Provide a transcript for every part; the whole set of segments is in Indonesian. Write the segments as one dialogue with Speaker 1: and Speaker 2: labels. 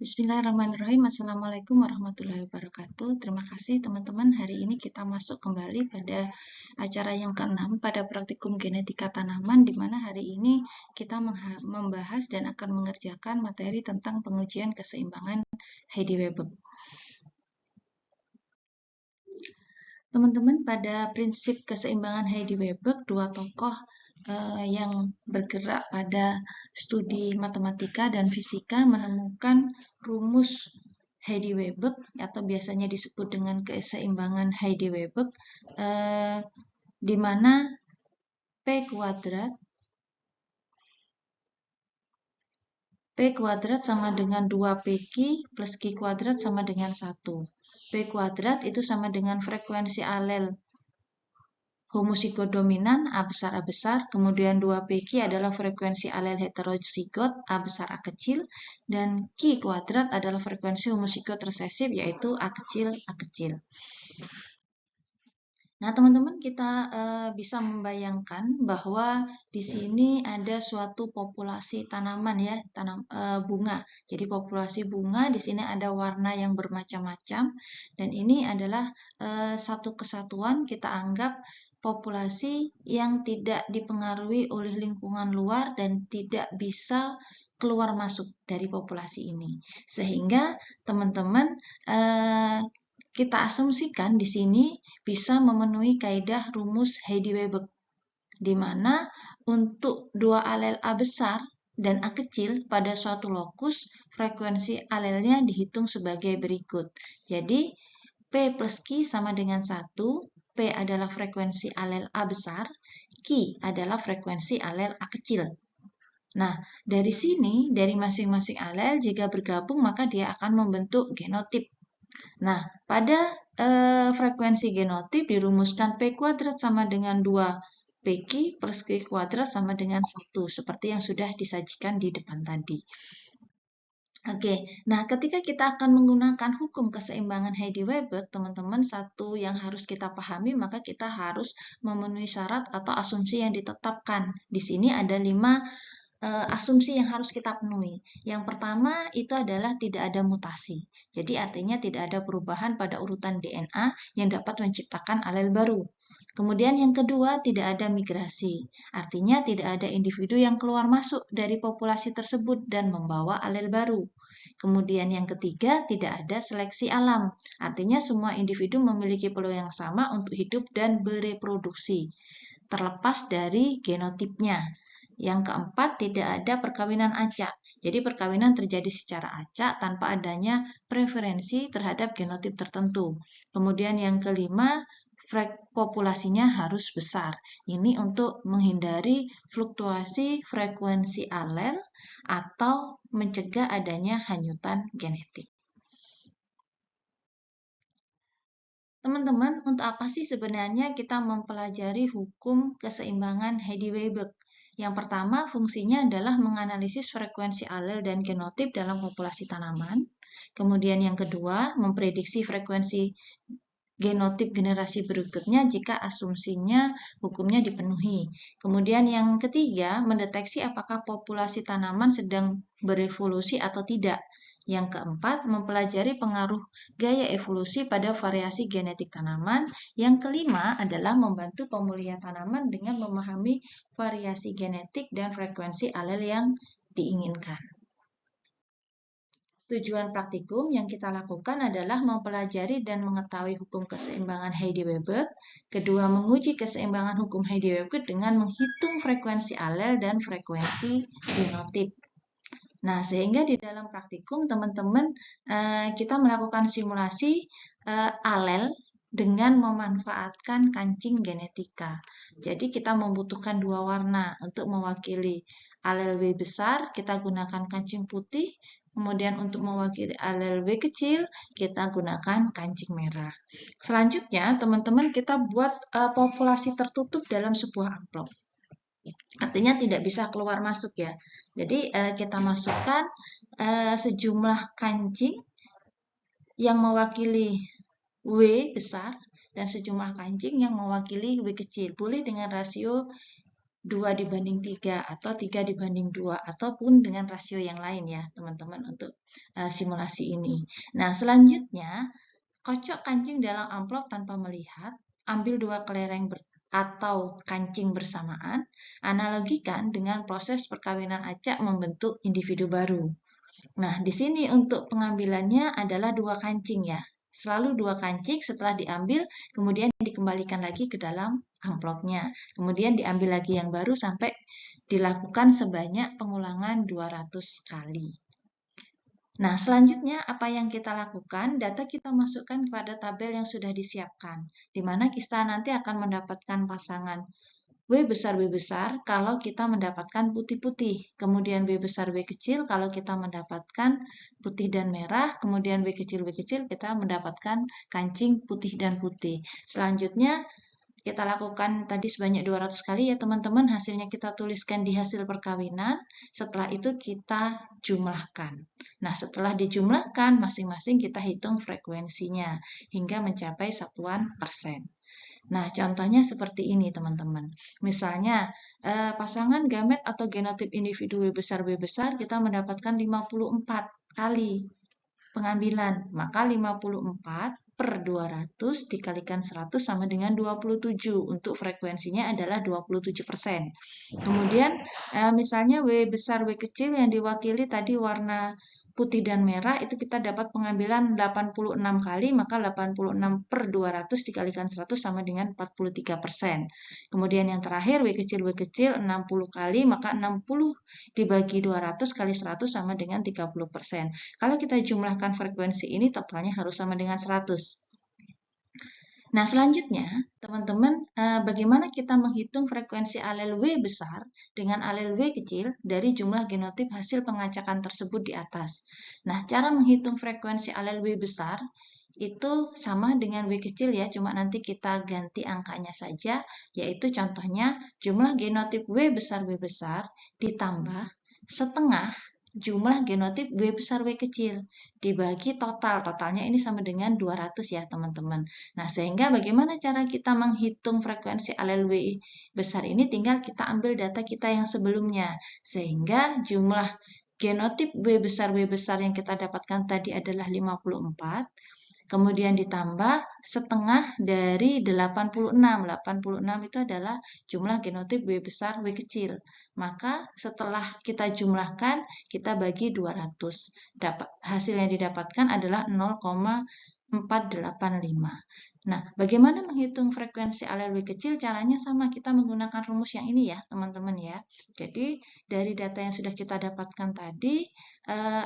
Speaker 1: Bismillahirrahmanirrahim. Assalamualaikum warahmatullahi wabarakatuh. Terima kasih teman-teman. Hari ini kita masuk kembali pada acara yang ke-6 pada praktikum genetika tanaman, di mana hari ini kita membahas dan akan mengerjakan materi tentang pengujian keseimbangan Heidi-Weber. Teman-teman, pada prinsip keseimbangan Heidi-Weber, dua tokoh yang bergerak pada studi matematika dan fisika menemukan rumus Heidi-Weber atau biasanya disebut dengan keseimbangan Heidi-Weber, di mana P kuadrat sama dengan 2PQ plus Q kuadrat sama dengan 1. P kuadrat itu sama dengan frekuensi alel homozigot dominan A besar A besar, kemudian 2PQ adalah frekuensi alel heterozigot A besar A kecil, dan Q kuadrat adalah frekuensi homozigot resesif yaitu A kecil A kecil. Nah, teman-teman, kita bisa membayangkan bahwa di sini ada suatu populasi tanaman ya, bunga. Jadi populasi bunga di sini ada warna yang bermacam-macam, dan ini adalah satu kesatuan kita anggap populasi yang tidak dipengaruhi oleh lingkungan luar dan tidak bisa keluar masuk dari populasi ini. Sehingga teman-teman kita asumsikan di sini bisa memenuhi kaidah rumus Heidi-Weber, di mana untuk dua alel A besar dan A kecil pada suatu lokus, frekuensi alelnya dihitung sebagai berikut. Jadi, P plus Q sama dengan 1, P adalah frekuensi alel A besar, Q adalah frekuensi alel A kecil. Nah, dari sini, dari masing-masing alel, jika bergabung maka dia akan membentuk genotip. Nah, pada frekuensi genotip dirumuskan P kuadrat sama dengan 2PQ plus Q kuadrat sama dengan 1, seperti yang sudah disajikan di depan tadi. Oke, nah ketika kita akan menggunakan hukum keseimbangan Heidi-Weber, teman-teman, satu yang harus kita pahami, maka kita harus memenuhi syarat atau asumsi yang ditetapkan. Di sini ada 5 asumsi yang harus kita penuhi. Yang pertama itu adalah tidak ada mutasi. Jadi artinya tidak ada perubahan pada urutan DNA yang dapat menciptakan alel baru. Kemudian yang kedua tidak ada migrasi. Artinya tidak ada individu yang keluar masuk dari populasi tersebut dan membawa alel baru. Kemudian yang ketiga tidak ada seleksi alam. Artinya semua individu memiliki peluang yang sama untuk hidup dan bereproduksi, terlepas dari genotipnya. Yang keempat, tidak ada perkawinan acak. Jadi perkawinan terjadi secara acak tanpa adanya preferensi terhadap genotip tertentu. Kemudian yang kelima, populasinya harus besar. Ini untuk menghindari fluktuasi frekuensi alel atau mencegah adanya hanyutan genetik. Teman-teman, untuk apa sih sebenarnya kita mempelajari hukum keseimbangan Heidi-Weber? Yang pertama, fungsinya adalah menganalisis frekuensi alel dan genotip dalam populasi tanaman. Kemudian yang kedua, memprediksi frekuensi genotip generasi berikutnya jika asumsinya hukumnya dipenuhi. Kemudian yang ketiga, mendeteksi apakah populasi tanaman sedang berevolusi atau tidak. Yang keempat, mempelajari pengaruh gaya evolusi pada variasi genetik tanaman. Yang kelima adalah membantu pemulihan tanaman dengan memahami variasi genetik dan frekuensi alel yang diinginkan. Tujuan praktikum yang kita lakukan adalah mempelajari dan mengetahui hukum keseimbangan Heidi-Weber. Kedua, menguji keseimbangan hukum Heidi-Weber dengan menghitung frekuensi alel dan frekuensi genotip. Nah, sehingga di dalam praktikum, teman-teman, kita melakukan simulasi alel dengan memanfaatkan kancing genetika. Jadi, kita membutuhkan dua warna untuk mewakili alel W besar, kita gunakan kancing putih. Kemudian untuk mewakili alel W kecil, kita gunakan kancing merah. Selanjutnya, teman-teman, kita buat populasi tertutup dalam sebuah amplop. Artinya tidak bisa keluar masuk ya. Jadi kita masukkan sejumlah kancing yang mewakili W besar dan sejumlah kancing yang mewakili W kecil. Boleh dengan rasio 2:3 atau 3:2 ataupun dengan rasio yang lain ya teman-teman untuk simulasi ini. Nah selanjutnya kocok kancing dalam amplop tanpa melihat, ambil 2 kelereng atau kancing bersamaan, analogikan dengan proses perkawinan acak membentuk individu baru. Nah, di sini untuk pengambilannya adalah 2 kancing ya. Selalu 2 kancing setelah diambil, kemudian dikembalikan lagi ke dalam amplopnya. Kemudian diambil lagi yang baru sampai dilakukan sebanyak pengulangan 200 kali. Nah, selanjutnya apa yang kita lakukan? Data kita masukkan pada tabel yang sudah disiapkan, di mana kita nanti akan mendapatkan pasangan W besar W besar kalau kita mendapatkan putih-putih, kemudian W besar W kecil kalau kita mendapatkan putih dan merah, kemudian W kecil kita mendapatkan kancing putih dan putih. Selanjutnya kita lakukan tadi sebanyak 200 kali ya teman-teman, hasilnya kita tuliskan di hasil perkawinan, setelah itu kita jumlahkan. Nah setelah dijumlahkan masing-masing kita hitung frekuensinya hingga mencapai satuan persen. Nah contohnya seperti ini teman-teman, misalnya pasangan gamet atau genotip individu W besar W besar kita mendapatkan 54 kali pengambilan, maka 54 per 200 dikalikan 100 sama dengan 27. Untuk frekuensinya adalah 27%. Kemudian misalnya W besar W kecil yang diwakili tadi warna putih dan merah itu kita dapat pengambilan 86 kali, maka 86 per 200 dikalikan 100 sama dengan 43%. Kemudian yang terakhir W kecil 60 kali, maka 60 dibagi 200 kali 100 sama dengan 30%. Kalau kita jumlahkan frekuensi ini totalnya harus sama dengan 100. Nah, selanjutnya, teman-teman, bagaimana kita menghitung frekuensi alel W besar dengan alel W kecil dari jumlah genotip hasil pengacakan tersebut di atas. Nah, cara menghitung frekuensi alel W besar itu sama dengan W kecil ya, cuma nanti kita ganti angkanya saja, yaitu contohnya jumlah genotip W besar ditambah setengah jumlah genotip W besar W kecil dibagi totalnya ini sama dengan 200 ya teman-teman. Nah sehingga bagaimana cara kita menghitung frekuensi alel W besar ini, tinggal kita ambil data kita yang sebelumnya, sehingga jumlah genotip W besar yang kita dapatkan tadi adalah 54, kemudian ditambah setengah dari 86. 86 itu adalah jumlah genotip W besar W kecil. Maka setelah kita jumlahkan, kita bagi 200. Hasil yang didapatkan adalah 0,485. Nah, bagaimana menghitung frekuensi alel W kecil? Caranya sama, kita menggunakan rumus yang ini ya, teman-teman ya. Jadi, dari data yang sudah kita dapatkan tadi,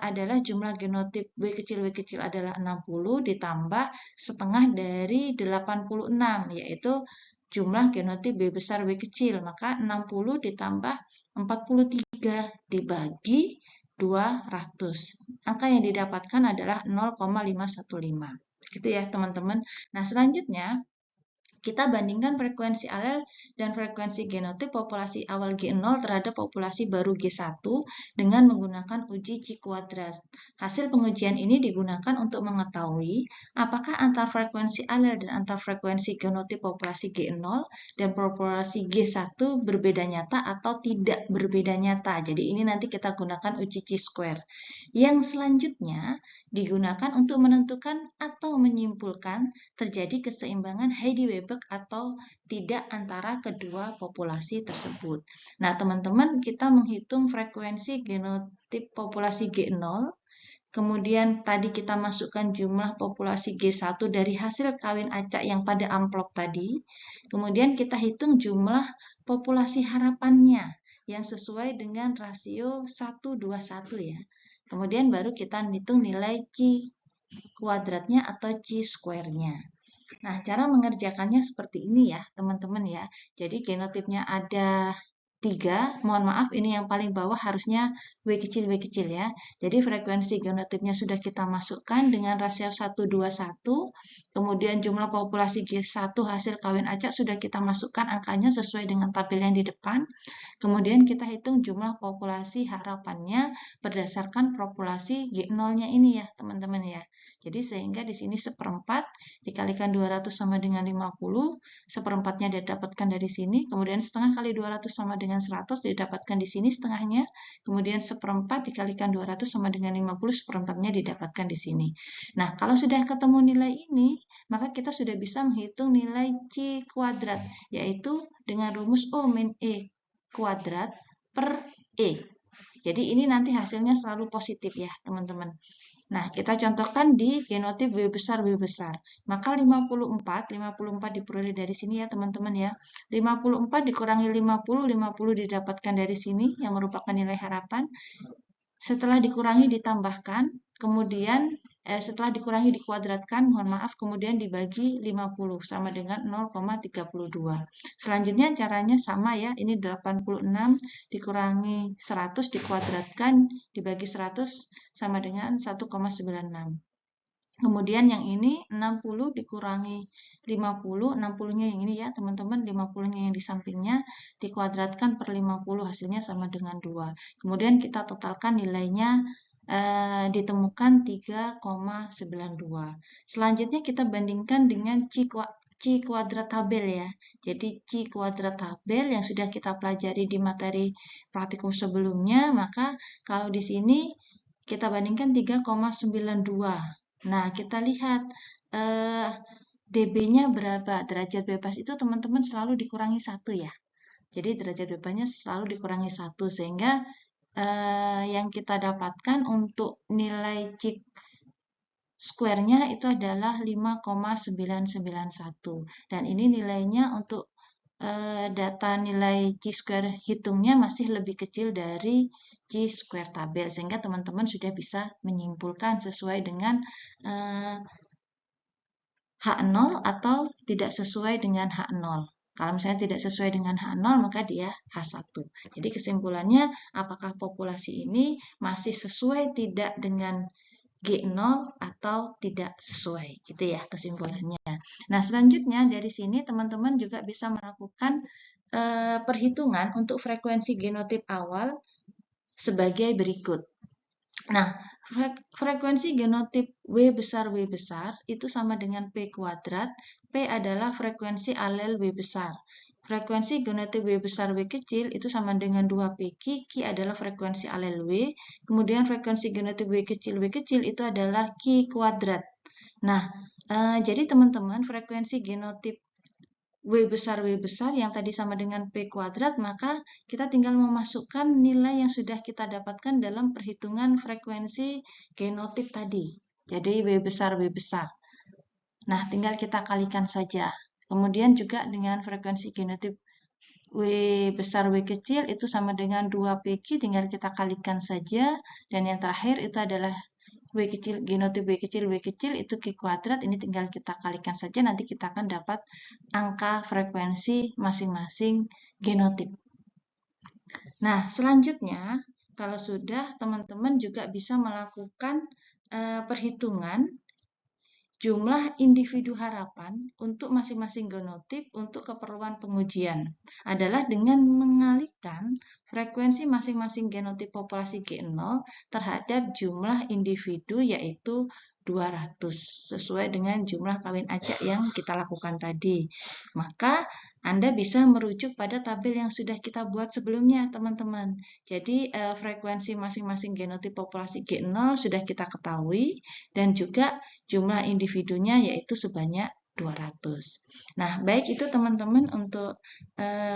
Speaker 1: adalah jumlah genotip W kecil adalah 60 ditambah setengah dari 86, yaitu jumlah genotip W besar W kecil. Maka 60 ditambah 43 dibagi 200. Angka yang didapatkan adalah 0,515. Gitu ya teman-teman. Nah selanjutnya kita bandingkan frekuensi alel dan frekuensi genotip populasi awal G0 terhadap populasi baru G1 dengan menggunakan uji Chi kuadrat. Hasil pengujian ini digunakan untuk mengetahui apakah antar frekuensi alel dan antar frekuensi genotip populasi G0 dan populasi G1 berbeda nyata atau tidak berbeda nyata. Jadi ini nanti kita gunakan uji Chi square. Yang selanjutnya digunakan untuk menentukan atau menyimpulkan terjadi keseimbangan Heidi-Weber atau tidak antara kedua populasi tersebut. Nah, teman-teman, kita menghitung frekuensi genotip populasi G0, kemudian tadi kita masukkan jumlah populasi G1 dari hasil kawin acak yang pada amplop tadi, kemudian kita hitung jumlah populasi harapannya yang sesuai dengan rasio 1:1 ya. Kemudian baru kita hitung nilai Chi kuadratnya atau Chi square-nya. Nah, cara mengerjakannya seperti ini ya, teman-teman ya. Jadi genotipnya ada 3, mohon maaf ini yang paling bawah harusnya W kecil ya. Jadi frekuensi genotipnya sudah kita masukkan dengan rasio 1:1, kemudian jumlah populasi G1 hasil kawin acak sudah kita masukkan angkanya sesuai dengan tabel yang di depan. Kemudian kita hitung jumlah populasi harapannya berdasarkan populasi G0-nya ini ya, teman-teman ya. Jadi sehingga di sini seperempat dikalikan 200 sama dengan 50, seperempatnya didapatkan dari sini, kemudian setengah kali 200 sama dengan 100 didapatkan di sini setengahnya, kemudian seperempat dikalikan 200 sama dengan 50, seperempatnya didapatkan di sini. Nah, kalau sudah ketemu nilai ini, maka kita sudah bisa menghitung nilai C kuadrat, yaitu dengan rumus O min E kuadrat per E. Jadi ini nanti hasilnya selalu positif ya, teman-teman. Nah, kita contohkan di genotip W besar. Maka 54 diperoleh dari sini ya teman-teman ya. 54 dikurangi 50 didapatkan dari sini yang merupakan nilai harapan. Setelah dikurangi ditambahkan, kemudian setelah dikurangi dikuadratkan, mohon maaf, kemudian dibagi 50 sama dengan 0,32. Selanjutnya caranya sama ya, ini 86 dikurangi 100 dikuadratkan dibagi 100 sama dengan 1,96. Kemudian yang ini 60 dikurangi 50, 60-nya yang ini ya teman-teman, 50-nya yang di sampingnya dikuadratkan per 50 hasilnya sama dengan 2. Kemudian kita totalkan nilainya ditemukan 3,92. Selanjutnya kita bandingkan dengan C kuadrat tabel ya. Jadi C kuadrat tabel yang sudah kita pelajari di materi praktikum sebelumnya, maka kalau di sini kita bandingkan 3,92. Nah, kita lihat dB-nya berapa. Derajat bebas itu teman-teman selalu dikurangi 1 ya. Jadi derajat bebasnya selalu dikurangi 1 sehingga yang kita dapatkan untuk nilai C square-nya itu adalah 5,991. Dan ini nilainya untuk data nilai C square hitungnya masih lebih kecil dari C square tabel, sehingga teman-teman sudah bisa menyimpulkan sesuai dengan H0 atau tidak sesuai dengan H0. Kalau misalnya tidak sesuai dengan H0, maka dia H1. Jadi kesimpulannya, apakah populasi ini masih sesuai tidak dengan G0 atau tidak sesuai, gitu ya kesimpulannya. Nah, selanjutnya dari sini teman-teman juga bisa melakukan perhitungan untuk frekuensi genotip awal sebagai berikut. Nah, frekuensi genotip W besar itu sama dengan P kuadrat. P adalah frekuensi alel W besar. Frekuensi genotip W besar W kecil itu sama dengan 2PQ. Q adalah frekuensi alel W. Kemudian frekuensi genotip W kecil itu adalah Q kuadrat. Nah, jadi teman-teman frekuensi genotip W besar yang tadi sama dengan P kuadrat, maka kita tinggal memasukkan nilai yang sudah kita dapatkan dalam perhitungan frekuensi genotip tadi. Jadi W besar. Nah, tinggal kita kalikan saja. Kemudian juga dengan frekuensi genotip W besar W kecil itu sama dengan 2PQ, tinggal kita kalikan saja. Dan yang terakhir itu adalah W kecil, genotip W kecil itu Q kuadrat, ini tinggal kita kalikan saja, nanti kita akan dapat angka frekuensi masing-masing genotip. Nah, selanjutnya, kalau sudah, teman-teman juga bisa melakukan perhitungan jumlah individu harapan untuk masing-masing genotip untuk keperluan pengujian adalah dengan mengalihkan frekuensi masing-masing genotip populasi G0 terhadap jumlah individu yaitu 200 sesuai dengan jumlah kawin acak yang kita lakukan tadi. Maka Anda bisa merujuk pada tabel yang sudah kita buat sebelumnya, teman-teman. Jadi frekuensi masing-masing genotip populasi G0 sudah kita ketahui dan juga jumlah individunya yaitu sebanyak 200. Nah, baik itu teman-teman untuk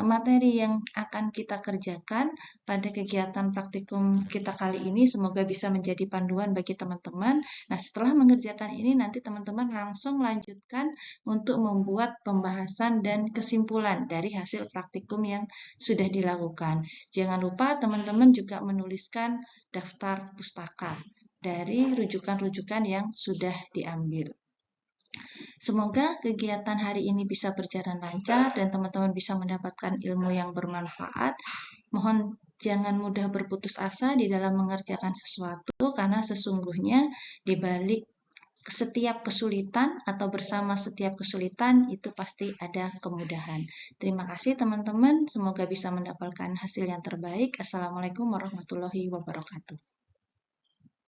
Speaker 1: materi yang akan kita kerjakan pada kegiatan praktikum kita kali ini. Semoga bisa menjadi panduan bagi teman-teman. Nah, setelah mengerjakan ini nanti teman-teman langsung lanjutkan untuk membuat pembahasan dan kesimpulan dari hasil praktikum yang sudah dilakukan. Jangan lupa teman-teman juga menuliskan daftar pustaka dari rujukan-rujukan yang sudah diambil. Semoga kegiatan hari ini bisa berjalan lancar dan teman-teman bisa mendapatkan ilmu yang bermanfaat. Mohon jangan mudah berputus asa di dalam mengerjakan sesuatu karena sesungguhnya di balik setiap kesulitan atau bersama setiap kesulitan itu pasti ada kemudahan. Terima kasih teman-teman, semoga bisa mendapatkan hasil yang terbaik. Assalamualaikum warahmatullahi wabarakatuh.